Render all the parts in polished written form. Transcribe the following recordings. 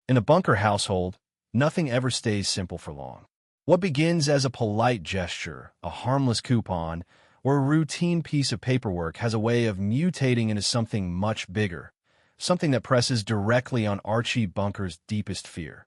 In the Bunker household, nothing ever stays simple for long. What begins as a polite gesture, a harmless coupon, or a routine piece of paperwork has a way of mutating into something much bigger, something that presses directly on Archie Bunker's deepest fear: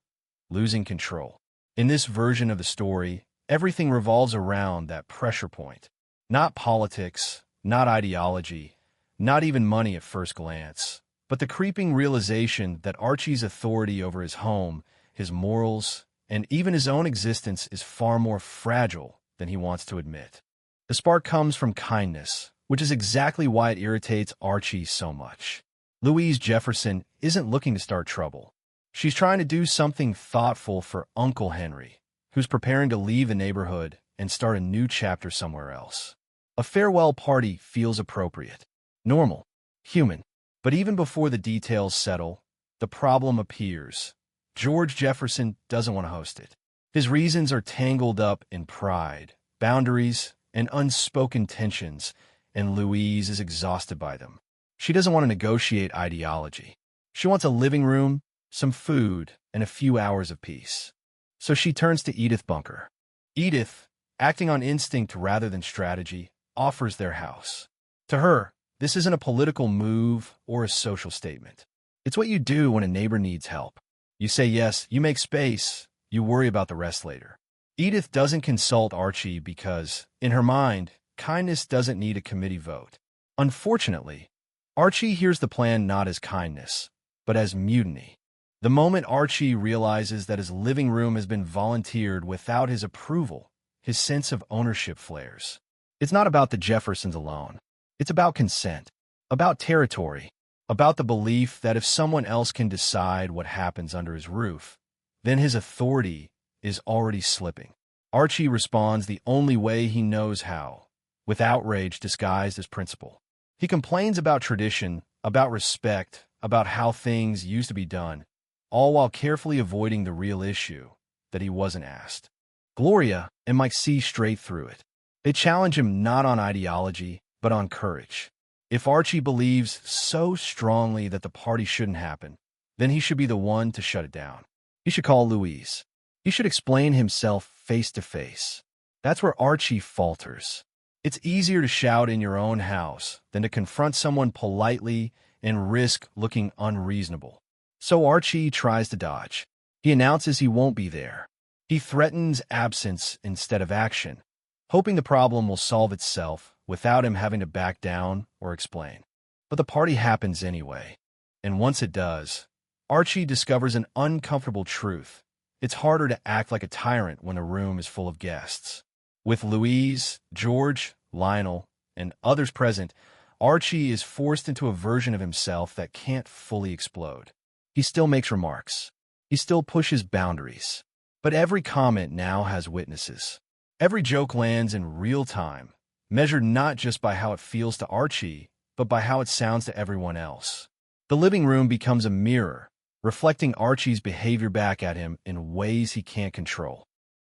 losing control. In this version of the story, everything revolves around that pressure point. Not politics, not ideology, not even money at first glance, but the creeping realization that Archie's authority over his home, his morals, and even his own existence is far more fragile than he wants to admit. The spark comes from kindness, which is exactly why it irritates Archie so much. Louise Jefferson isn't looking to start trouble. She's trying to do something thoughtful for Uncle Henry, who's preparing to leave the neighborhood and start a new chapter somewhere else. A farewell party feels appropriate, normal, human. But even before the details settle, the problem appears. George Jefferson doesn't want to host it. His reasons are tangled up in pride, boundaries, and unspoken tensions, and Louise is exhausted by them. She doesn't want to negotiate ideology. She wants a living room, some food, and a few hours of peace. So she turns to Edith Bunker. Edith, acting on instinct rather than strategy, offers their house. To her, this isn't a political move or a social statement. It's what you do when a neighbor needs help. You say yes, you make space, you worry about the rest later. Edith doesn't consult Archie because, in her mind, kindness doesn't need a committee vote. Unfortunately, Archie hears the plan not as kindness, but as mutiny. The moment Archie realizes that his living room has been volunteered without his approval, his sense of ownership flares. It's not about the Jeffersons alone. It's about consent, about territory, about the belief that if someone else can decide what happens under his roof, then his authority is already slipping. Archie responds the only way he knows how, with outrage disguised as principle. He complains about tradition, about respect, about how things used to be done, all while carefully avoiding the real issue, that he wasn't asked. Gloria and Mike see straight through it. They challenge him not on ideology, but on courage. If Archie believes so strongly that the party shouldn't happen, then he should be the one to shut it down. He should call Louise. He should explain himself face to face. That's where Archie falters. It's easier to shout in your own house than to confront someone politely and risk looking unreasonable. So Archie tries to dodge. He announces he won't be there. He threatens absence instead of action, hoping the problem will solve itself without him having to back down or explain. But the party happens anyway. And once it does, Archie discovers an uncomfortable truth. It's harder to act like a tyrant when a room is full of guests. With Louise, George, Lionel, and others present, Archie is forced into a version of himself that can't fully explode. He still makes remarks. He still pushes boundaries. But every comment now has witnesses. Every joke lands in real time, measured not just by how it feels to Archie, but by how it sounds to everyone else. The living room becomes a mirror, reflecting Archie's behavior back at him in ways he can't control.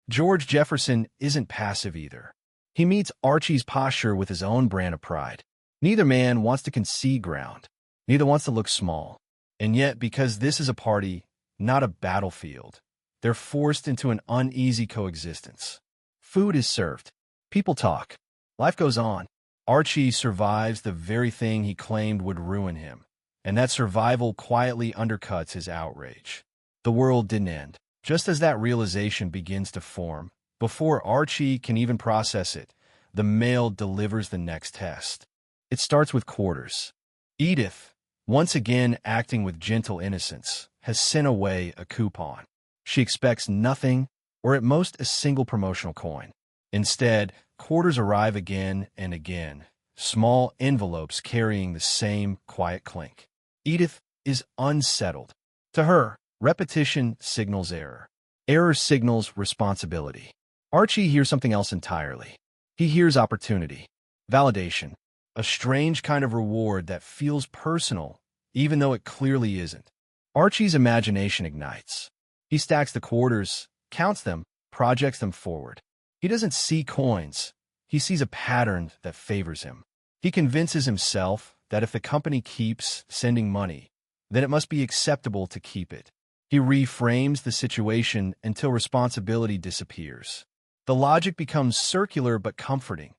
George Jefferson isn't passive either. He meets Archie's posture with his own brand of pride. Neither man wants to concede ground. Neither wants to look small. And yet, because this is a party, not a battlefield, they're forced into an uneasy coexistence. Food is served. People talk. Life goes on. Archie survives the very thing he claimed would ruin him, and that survival quietly undercuts his outrage. The world didn't end. Just as that realization begins to form, before Archie can even process it, the mail delivers the next test. It starts with quarters. Edith, once again acting with gentle innocence, has sent away a coupon. She expects nothing, or at most a single promotional coin. Instead, quarters arrive again and again, small envelopes carrying the same quiet clink. Edith is unsettled. To her, repetition signals error. Error signals responsibility. Archie hears something else entirely. He hears opportunity, validation, a strange kind of reward that feels personal, even though it clearly isn't. Archie's imagination ignites. He stacks the quarters, counts them, projects them forward. He doesn't see coins. He sees a pattern that favors him. He convinces himself that if the company keeps sending money, then it must be acceptable to keep it. He reframes the situation until responsibility disappears. The logic becomes circular but comforting.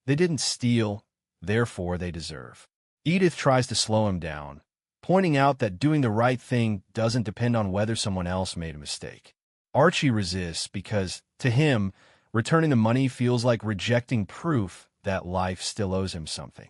They didn't steal, therefore they deserve. Edith tries to slow him down, pointing out that doing the right thing doesn't depend on whether someone else made a mistake. Archie resists because, to him, returning the money feels like rejecting proof that life still owes him something.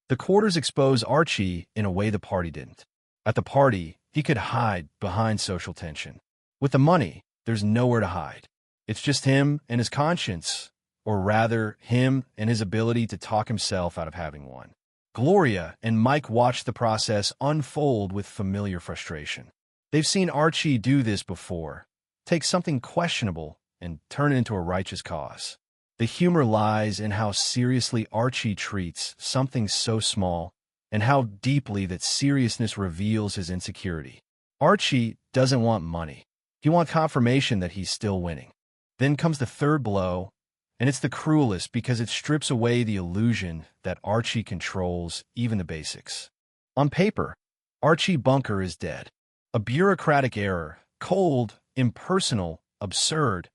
The quarters expose Archie in a way the party didn't. At the party, he could hide behind social tension. With the money, there's nowhere to hide. It's just him and his conscience, or rather, him and his ability to talk himself out of having one. Gloria and Mike watch the process unfold with familiar frustration. They've seen Archie do this before, take something questionable and turn it into a righteous cause. The humor lies in how seriously Archie treats something so small and how deeply that seriousness reveals his insecurity. Archie doesn't want money. He wants confirmation that he's still winning. Then comes the third blow, and it's the cruelest because it strips away the illusion that Archie controls even the basics. On paper, Archie Bunker is dead. A bureaucratic error, cold, impersonal, absurd,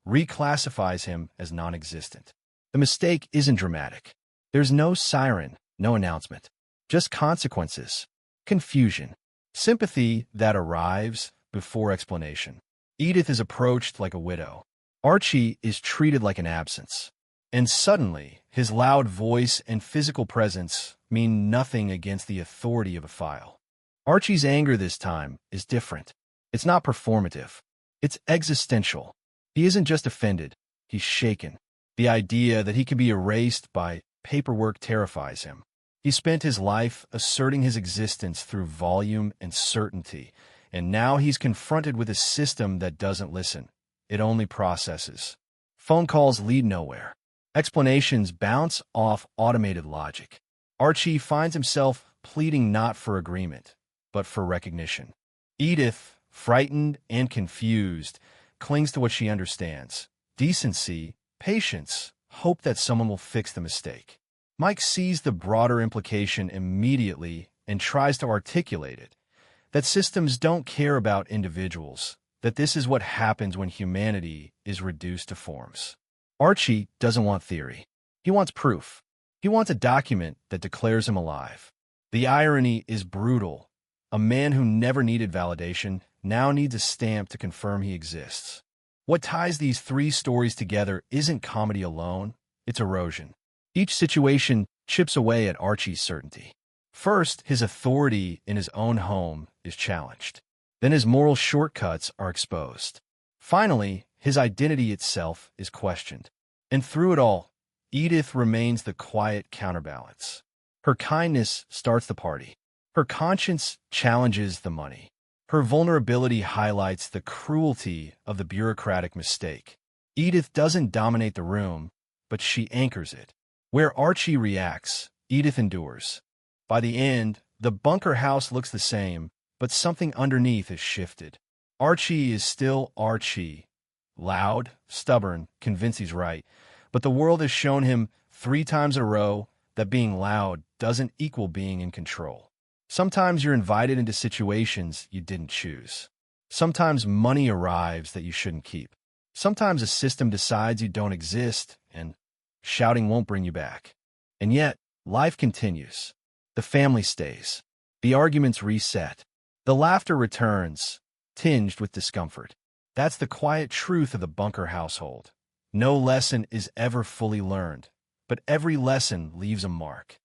reclassifies him as non-existent. The mistake isn't dramatic. There's no siren, no announcement. Just consequences, confusion, sympathy that arrives before explanation. Edith is approached like a widow. Archie is treated like an absence. And suddenly, his loud voice and physical presence mean nothing against the authority of a file. Archie's anger this time is different. It's not performative. It's existential. He isn't just offended. He's shaken. The idea that he can be erased by paperwork terrifies him. He spent his life asserting his existence through volume and certainty, and now he's confronted with a system that doesn't listen. It only processes. Phone calls lead nowhere. Explanations bounce off automated logic. Archie finds himself pleading not for agreement, but for recognition. Edith, frightened and confused, clings to what she understands. Decency, patience, hope that someone will fix the mistake. Mike sees the broader implication immediately and tries to articulate it, that systems don't care about individuals, that this is what happens when humanity is reduced to forms. Archie doesn't want theory. He wants proof. He wants a document that declares him alive. The irony is brutal. A man who never needed validation now needs a stamp to confirm he exists. What ties these three stories together isn't comedy alone, it's erosion. Each situation chips away at Archie's certainty. First, his authority in his own home is challenged. Then his moral shortcuts are exposed. Finally, his identity itself is questioned. And through it all, Edith remains the quiet counterbalance. Her kindness starts the party. Her conscience challenges the money. Her vulnerability highlights the cruelty of the bureaucratic mistake. Edith doesn't dominate the room, but she anchors it. Where Archie reacts, Edith endures. By the end, the bunker house looks the same, but something underneath has shifted. Archie is still Archie. Loud, stubborn, convinced he's right. But the world has shown him 3 times in a row that being loud doesn't equal being in control. Sometimes you're invited into situations you didn't choose. Sometimes money arrives that you shouldn't keep. Sometimes a system decides you don't exist, and shouting won't bring you back. And yet, life continues. The family stays. The arguments reset. The laughter returns, tinged with discomfort. That's the quiet truth of the bunker household. No lesson is ever fully learned, but every lesson leaves a mark.